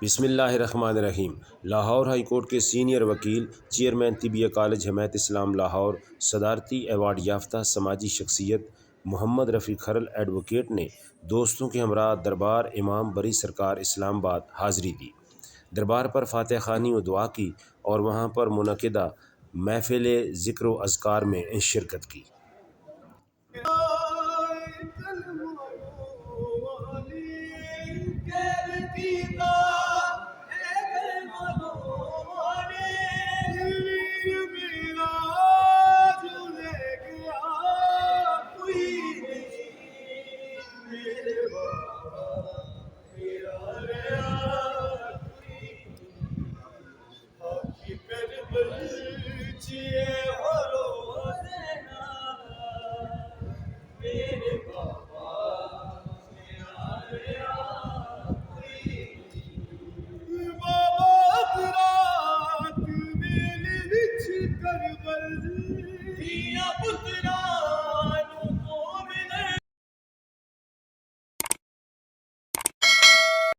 बिस्मिल्लाहिर्रहमानिर्रहीम। Lahore high court के senior वकील, चेयरमैन तिबिया कॉलेज जमायत इस्लाम लाहौर, सदारती एवार्ड याफ्ता समाजी शख्सियत मोहम्मद रफ़ी खरल एडवोकेट ने दोस्तों के हमरा दरबार इमाम बरी सरकार इस्लामाबाद हाज़िरी दी। दरबार पर फातह ख़ानी व दुआ की और वहाँ पर मुनक़िदा महफ़िल ज़िक्र व अज़कार में शिरकत की। करबल दिया पुत्रा